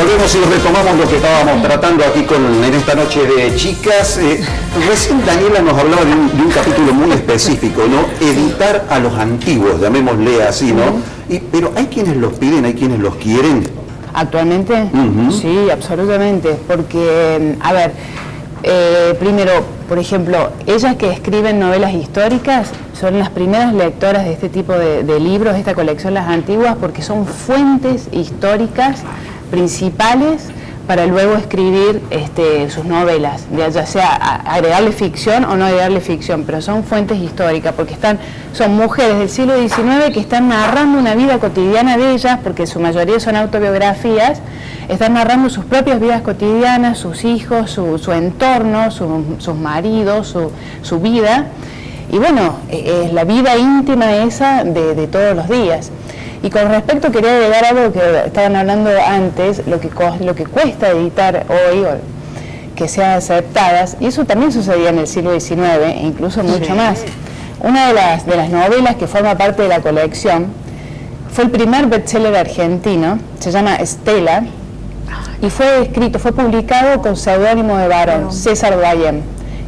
Volvemos y retomamos lo que estábamos tratando aquí en esta noche de chicas. Recién Daniela nos hablaba de un capítulo muy específico, ¿no? Editar a los antiguos, llamémosle así, ¿no? Pero hay quienes los piden, hay quienes los quieren. ¿Actualmente? Sí, absolutamente. Porque, a ver, primero, por ejemplo, ellas que escriben novelas históricas son las primeras lectoras de este tipo de libros, de esta colección Las Antiguas, porque son fuentes históricas principales para luego escribir sus novelas, ya sea agregarle ficción o no agregarle ficción, pero son fuentes históricas, porque son mujeres del siglo XIX que están narrando una vida cotidiana de ellas, porque su mayoría son autobiografías, están narrando sus propias vidas cotidianas, sus hijos, su entorno, sus maridos, su vida, y bueno, es la vida íntima esa de todos los días. Y con respecto, quería agregar algo que estaban hablando antes, lo que cuesta editar hoy, que sean aceptadas, y eso también sucedía en el siglo XIX, e incluso mucho más. Una de las novelas que forma parte de la colección fue el primer bestseller argentino, se llama Estela, y fue publicado con seudónimo de varón, César Guayem.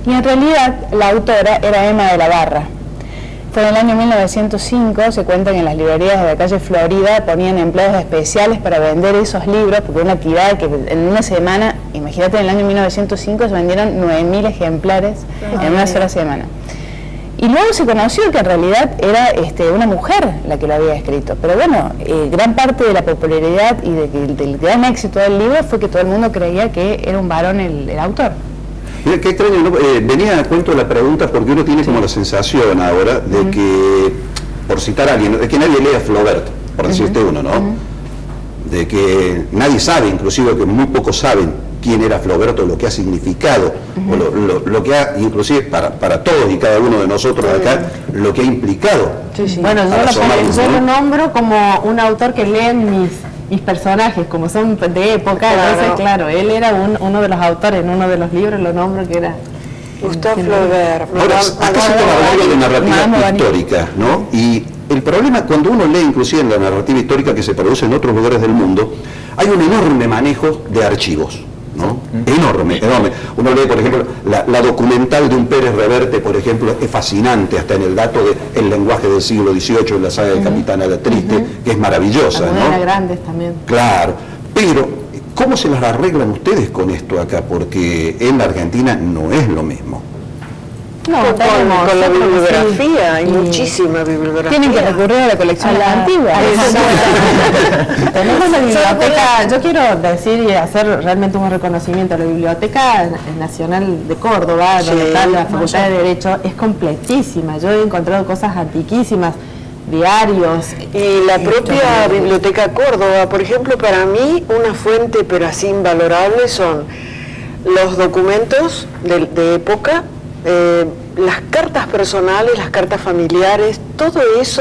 Y en realidad la autora era Emma de la Barra. Fue en el año 1905, se cuentan en las librerías de la calle Florida, ponían empleados especiales para vender esos libros, porque una tirada que en una semana, imagínate, en el año 1905 se vendieron 9.000 ejemplares en una sola semana. Y luego se conoció que en realidad era una mujer la que lo había escrito. Pero bueno, gran parte de la popularidad y del gran éxito del libro fue que todo el mundo creía que era un varón el autor. Mira, qué extraño, ¿no? Venía a cuento la pregunta porque uno tiene como la sensación ahora de que, por citar a alguien, de que nadie lea Flaubert, por decirte uno, ¿no? De que nadie sabe, inclusive que muy pocos saben quién era Flaubert o lo que ha significado, o lo que ha, inclusive para todos y cada uno de nosotros acá, lo que ha implicado. Bueno, yo lo nombro como un autor que leen mis personajes, como son de época, entonces claro, él era uno de los autores, en uno de los libros lo nombro que era Gustave Flaubert. Ahora, acá se estaba hablando de narrativa histórica, ¿no? Y el problema, cuando uno lee inclusive en la narrativa histórica que se produce en otros lugares del mundo, hay un enorme manejo de archivos, ¿no? Enorme. Uno lee, por ejemplo, la documental de un Pérez Reverte, por ejemplo, es fascinante, hasta en el dato del lenguaje del siglo XVIII, en la saga del Capitán a la Triste, que es maravillosa, ¿no? Era grandes también. Claro, pero ¿cómo se las arreglan ustedes con esto acá? Porque en la Argentina no es lo mismo. No, con la bibliografía, hay muchísima bibliografía. Tienen que recurrir a la colección antigua. Tenemos la biblioteca, yo quiero decir y hacer realmente un reconocimiento a la Biblioteca Nacional de Córdoba, donde está la Facultad de Derecho, es completísima. Yo he encontrado cosas antiquísimas, diarios. Y la propia Biblioteca Córdoba, por ejemplo, para mí una fuente pero así invalorable son los documentos de época, las cartas personales, las cartas familiares, todo eso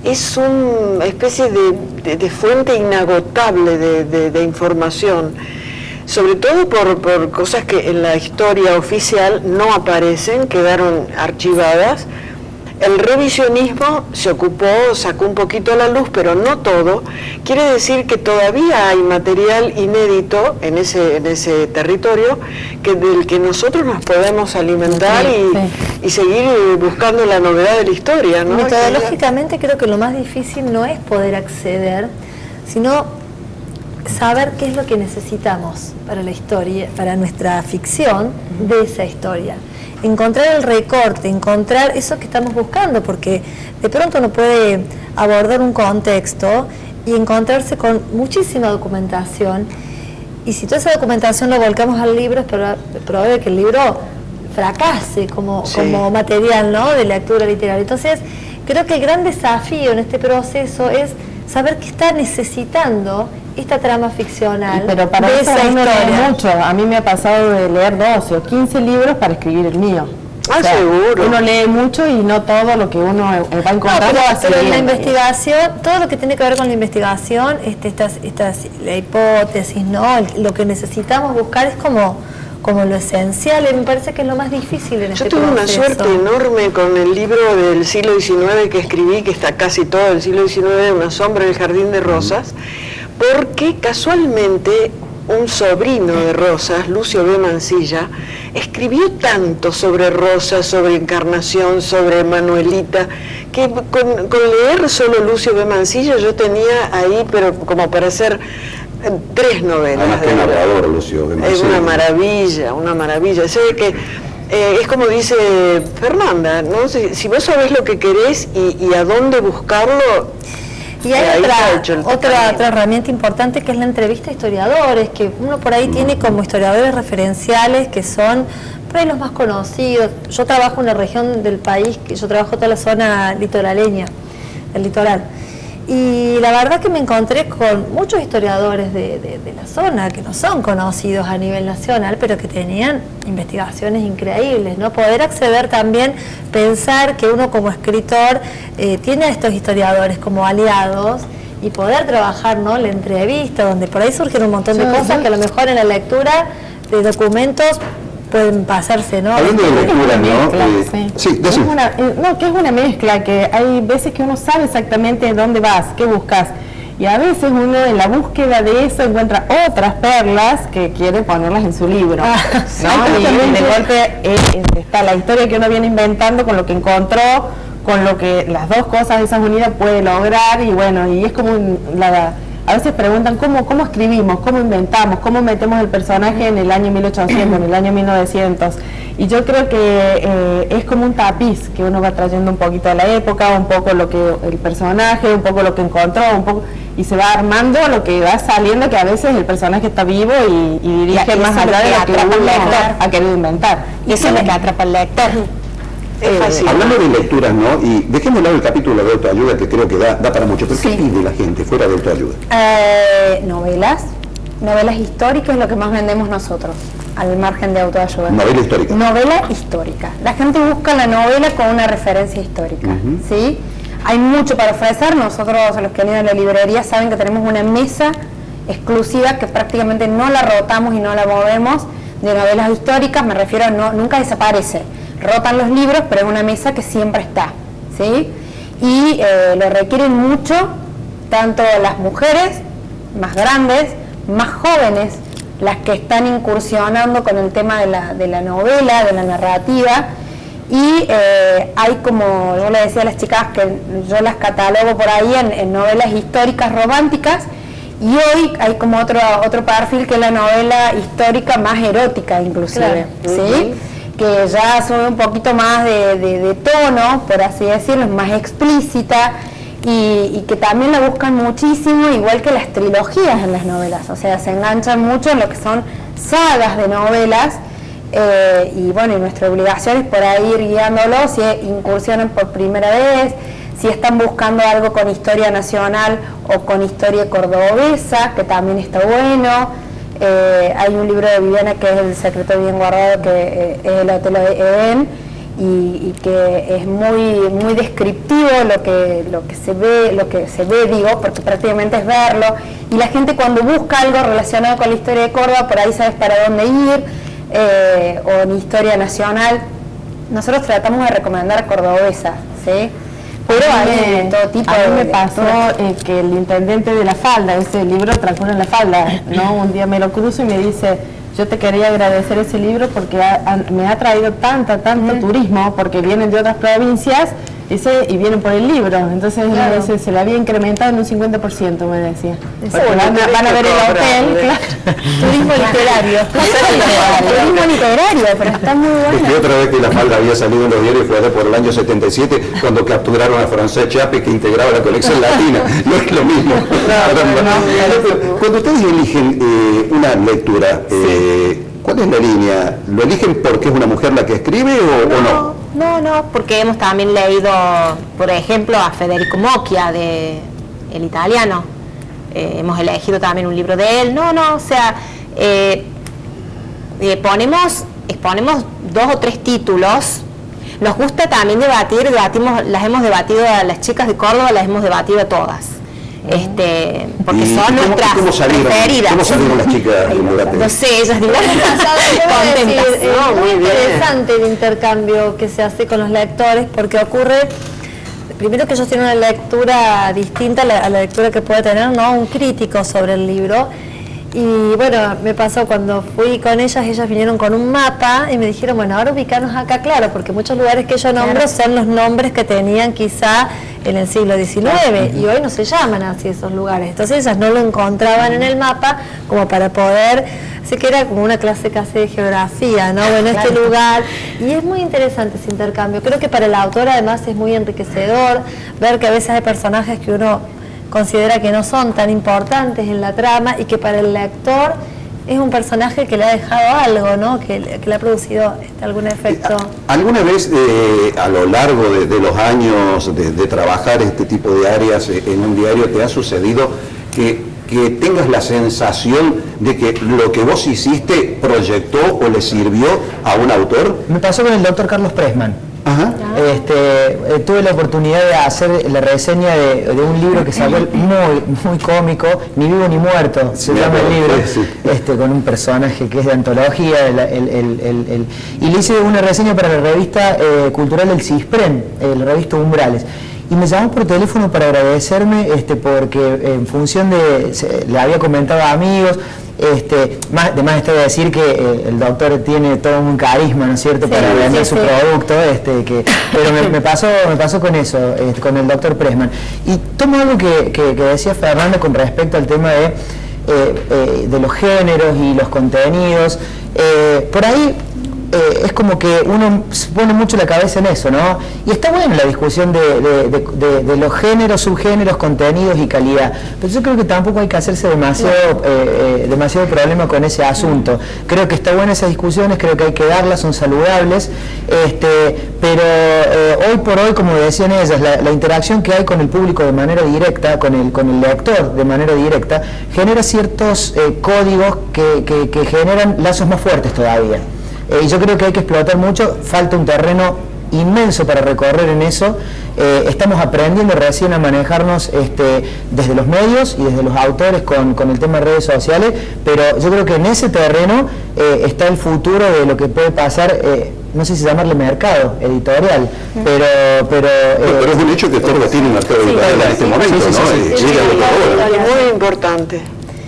es una especie de fuente inagotable de información, sobre todo por cosas que en la historia oficial no aparecen, quedaron archivadas. El revisionismo sacó un poquito a la luz, pero no todo. Quiere decir que todavía hay material inédito en ese territorio del que nosotros nos podemos alimentar y seguir buscando la novedad de la historia, ¿no? Metodológicamente creo que lo más difícil no es poder acceder, sino saber qué es lo que necesitamos para la historia, para nuestra ficción de esa historia. Encontrar el recorte, encontrar eso que estamos buscando, porque de pronto uno puede abordar un contexto y encontrarse con muchísima documentación, y si toda esa documentación lo volcamos al libro, es probable que el libro fracase como material, ¿no?, de lectura literaria. Entonces, creo que el gran desafío en este proceso es saber qué está necesitando esta trama ficcional. Pero para de eso esa uno historia. lee mucho. A mí me ha pasado de leer 12 o 15 libros para escribir el mío. O sea, seguro. Uno lee mucho y no todo lo que uno va encontrando. Pero en la investigación, todo lo que tiene que ver con la investigación, la hipótesis, ¿no? Lo que necesitamos buscar es como lo esencial, y me parece que es lo más difícil en este proceso. Yo tuve una suerte enorme con el libro del siglo XIX que escribí, que está casi todo el siglo XIX, Una sombra en el jardín de rosas, porque casualmente un sobrino de Rosas, Lucio B. Mansilla, escribió tanto sobre Rosas, sobre Encarnación, sobre Manuelita, que con leer solo Lucio B. Mansilla yo tenía ahí, pero como para hacer 3 novelas. Además que narrador, Lucio B. Mansilla. Es una maravilla. Sé que es como dice Fernanda, ¿no? Si vos sabés lo que querés y a dónde buscarlo. Y hay otra herramienta importante que es la entrevista a historiadores, que uno por ahí tiene como historiadores referenciales que son por ahí los más conocidos. Yo trabajo en la región del país, yo trabajo toda la zona litoraleña, el litoral. Y la verdad que me encontré con muchos historiadores de la zona que no son conocidos a nivel nacional, pero que tenían investigaciones increíbles, ¿no? Poder acceder también, pensar que uno como escritor tiene a estos historiadores como aliados y poder trabajar, ¿no? La entrevista, donde por ahí surgen un montón de cosas que a lo mejor en la lectura de documentos pueden pasarse, ¿no? Hablando de lectura, ¿no? Que es una mezcla, que hay veces que uno sabe exactamente dónde vas, qué buscas, y a veces uno en la búsqueda de eso encuentra otras perlas que quiere ponerlas en su libro. Y de golpe está la historia que uno viene inventando con lo que encontró, con lo que las dos cosas esas unidas puede lograr, y bueno, y es como a veces preguntan cómo escribimos, cómo inventamos, cómo metemos el personaje en el año 1800, en el año 1900. Y yo creo que es como un tapiz que uno va trayendo un poquito de la época, un poco lo que el personaje, un poco lo que encontró, un poco, y se va armando lo que va saliendo, que a veces el personaje está vivo y dirige más allá de lo que uno ha querido inventar. Y eso es lo que atrapa al lector. Hablando de lecturas, ¿no? Y dejemos de lado el capítulo de autoayuda, que creo que da para mucho, pero ¿qué pide la gente fuera de autoayuda? Novelas históricas es lo que más vendemos nosotros, al margen de autoayuda. Novela histórica. Novela histórica. La gente busca la novela con una referencia histórica, ¿sí? Hay mucho para ofrecer. Nosotros, los que han ido a la librería, saben que tenemos una mesa exclusiva que prácticamente no la rotamos y no la movemos, de novelas históricas. Me refiero a nunca desaparece. Rotan los libros, pero es una mesa que siempre está, ¿sí? Y lo requieren mucho, tanto las mujeres más grandes, más jóvenes, las que están incursionando con el tema de la novela, de la narrativa, y hay, como yo le decía a las chicas, que yo las catalogo por ahí en novelas históricas románticas, y hoy hay como otro perfil, que es la novela histórica más erótica inclusive, ¿sí? Que ya sube un poquito más de tono, por así decirlo, es más explícita, y que también la buscan muchísimo, igual que las trilogías en las novelas, o sea, se enganchan mucho en lo que son sagas de novelas, y bueno, y nuestra obligación es por ahí ir guiándolos, si incursionan por primera vez, si están buscando algo con historia nacional o con historia cordobesa, que también está bueno. Hay un libro de Viviana que es El secreto bien guardado, que es El Hotel Edén, y que es muy descriptivo lo que se ve, digo, porque prácticamente es verlo, y la gente cuando busca algo relacionado con la historia de Córdoba, por ahí sabes para dónde ir, o en historia nacional. Nosotros tratamos de recomendar cordobesa, ¿sí? Pero hay todo tipo. A mí me pasó que el intendente de La Falda, ese libro transcurre en La Falda, ¿no? Un día me lo cruzo y me dice: yo te quería agradecer ese libro porque me ha traído tanto turismo, porque vienen de otras provincias y vienen por el libro. Entonces se le había incrementado en un 50%, me decía. Van a ver el hotel, Turismo literario. Turismo literario, pero está muy bueno. Es que otra vez que La Falda había salido en los diarios fue por el año 77, cuando capturaron a Francesc Chape, que integraba la colección latina. No es lo mismo. Cuando ustedes eligen una lectura, ¿cuál es la línea? ¿Lo eligen porque es una mujer la que escribe o no? No, porque hemos también leído, por ejemplo, a Federico Mocchia, el italiano. Hemos elegido también un libro de él. O sea, exponemos 2 o 3 títulos. Nos gusta también las hemos debatido a las chicas de Córdoba, las hemos debatido a todas. Porque son nuestras preferidas. ¿Cómo salieron las chicas del debate? No sé, ellas digo, contentas. Es muy interesante el intercambio que se hace con los lectores, porque ocurre, primero, que ellos tienen una lectura distinta a la lectura que puede tener, ¿no?, un crítico sobre el libro, Y bueno, me pasó cuando fui con ellas vinieron con un mapa y me dijeron, bueno, ahora ubicarnos acá, claro, porque muchos lugares que yo nombro son los nombres que tenían quizá en el siglo XIX y hoy no se llaman así esos lugares. Entonces ellas no lo encontraban en el mapa como para poder, así que era como una clase casi de geografía, ¿no? Bueno, este lugar, y es muy interesante ese intercambio. Creo que para el autor además es muy enriquecedor ver que a veces hay personajes que uno considera que no son tan importantes en la trama y que para el lector es un personaje que le ha dejado algo, ¿no? Que le ha producido algún efecto. ¿Alguna vez a lo largo de los años de trabajar este tipo de áreas en un diario te ha sucedido que tengas la sensación de que lo que vos hiciste proyectó o le sirvió a un autor? Me pasó con el doctor Carlos Pressman. Ajá. Tuve la oportunidad de hacer la reseña de un libro que salió muy cómico, Ni vivo ni muerto, se llama el libro, sí. Con un personaje que es de antología, y le hice una reseña para la revista cultural El Cispren, la revista Umbrales. Y me llamó por teléfono para agradecerme porque en función le había comentado a amigos, además está de decir que el doctor tiene todo un carisma, ¿no es cierto?, sí, para vender su producto, pero me pasó con eso, con el doctor Pressman. Y tomo algo que decía Fernanda con respecto al tema de los géneros y los contenidos. Por ahí es como que uno pone mucho la cabeza en eso, ¿no? Y está buena la discusión de los géneros, subgéneros, contenidos y calidad, pero yo creo que tampoco hay que hacerse demasiado problema con ese asunto. Creo que está buena esas discusiones, creo que hay que darlas, son saludables, pero hoy por hoy, como decían ellas, la interacción que hay con el público de manera directa, con el lector de manera directa, genera ciertos códigos que generan lazos más fuertes todavía. Y yo creo que hay que explotar mucho, falta un terreno inmenso para recorrer en eso. Estamos aprendiendo recién a manejarnos desde los medios y desde los autores con el tema de redes sociales, pero yo creo que en ese terreno está el futuro de lo que puede pasar, no sé si llamarle mercado editorial, pero es un hecho que Torba tiene un mercado editorial en este momento, ¿no? Sí, muy importante,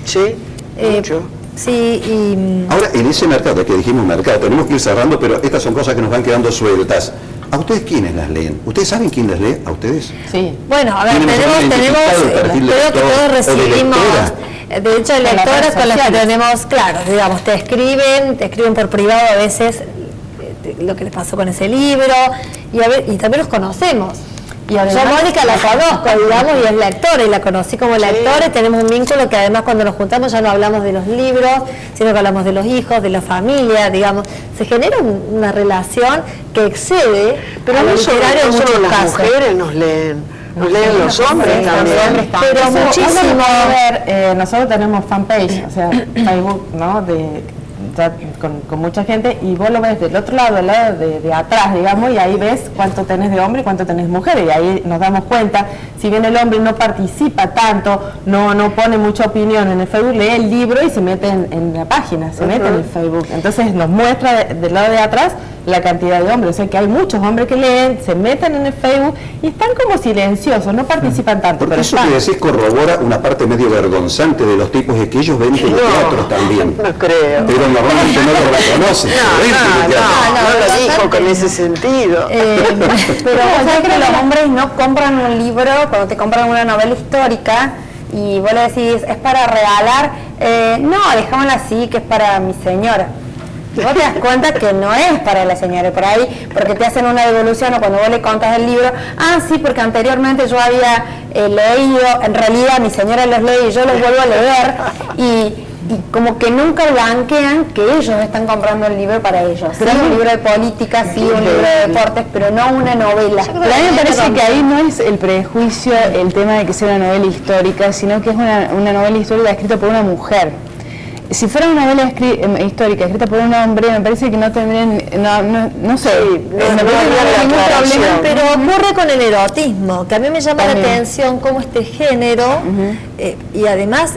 sí, mucho. Sí, y ahora, en ese mercado, que dijimos mercado, tenemos que ir cerrando, pero estas son cosas que nos van quedando sueltas. ¿A ustedes quiénes las leen? ¿Ustedes saben quién las lee? ¿A ustedes? Sí. Bueno, a ver, tenemos creo que todos recibimos, de hecho, lectoras con las que tenemos, claro, digamos, te escriben por privado a veces lo que les pasó con ese libro, y también los conocemos. Yo Mónica la conozco, digamos, y es lectora, y la conocí como lectora, y tenemos un vínculo que además cuando nos juntamos ya no hablamos de los libros, sino que hablamos de los hijos, de la familia, digamos, se genera una relación que excede, pero no solo las mujeres nos leen los hombres también. Pero muchísimo. A ver, nosotros tenemos fanpage, o sea, Facebook, ¿no?, con mucha gente, y vos lo ves del otro lado, del lado de atrás, digamos, y ahí ves cuánto tenés de hombre y cuánto tenés de mujer, y ahí nos damos cuenta, si bien el hombre no participa tanto, no pone mucha opinión en el Facebook, lee el libro y se mete en la página, se mete en el Facebook, entonces nos muestra del lado de atrás la cantidad de hombres, o sea que hay muchos hombres que leen, se meten en el Facebook y están como silenciosos, no participan tanto. Porque pero eso que decís corrobora una parte medio vergonzante de los tipos, es que ellos ven teatros también. No creo. Pero normalmente no lo reconocen. No lo dijo con ese sentido. Pero ¿sabes que los hombres no compran un libro cuando te compran una novela histórica y vos le decís, es para regalar? No, dejámosla así, que es para mi señora. Y vos te das cuenta que no es para la señora, por ahí, porque te hacen una devolución, o cuando vos le contás el libro, sí, porque anteriormente yo había leído, en realidad mi señora los lee y yo los vuelvo a leer, y como que nunca blanquean que ellos están comprando el libro para ellos. Sí, un libro de política, sí, un libro de deportes, pero no una novela. Pero a mí me parece que ahí no es el prejuicio el tema de que sea una novela histórica, sino que es una novela histórica escrita por una mujer. Si fuera una novela histórica escrita por un hombre, me parece que no tendrían, no sé, no habría ningún problema, pero ocurre con el erotismo, que a mí me llama la atención cómo este género, y además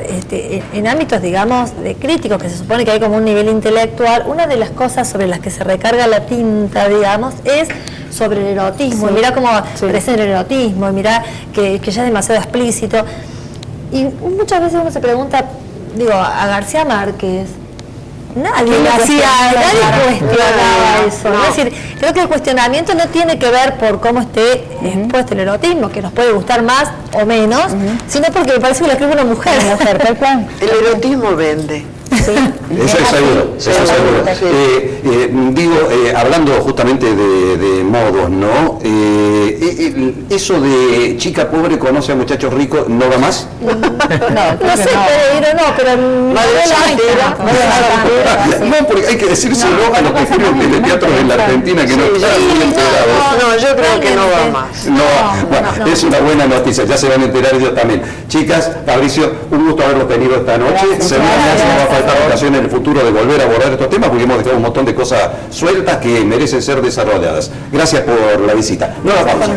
en ámbitos, digamos, de críticos, que se supone que hay como un nivel intelectual, una de las cosas sobre las que se recarga la tinta, digamos, es sobre el erotismo. Y mira cómo presenta el erotismo, y mira que ya es demasiado explícito. Y muchas veces uno se pregunta, digo, a García Márquez, nadie cuestionaba eso. No. Es decir, creo que el cuestionamiento no tiene que ver por cómo esté expuesto el erotismo, que nos puede gustar más o menos, sino porque me parece que lo escribe una mujer. El erotismo vende. Sí. Eso es seguro, eso es seguro. Digo, hablando justamente de modos, ¿no? Eso de chica pobre conoce a muchachos ricos, ¿no va más? No sé, pero no, pero No, porque hay que decírselo a los que escriben teleteatros en la Argentina que no están muy enterados. No, yo creo que no va más. Bueno, es una buena noticia, ya se van a enterar ellos también. Chicas, Fabricio, un gusto haberlos tenido esta noche. Seguramente no va a faltar ocasión en el futuro de volver a abordar estos temas porque hemos dejado un montón de cosas sueltas que merecen ser desarrolladas. Gracias por la visita. Nueva pausa.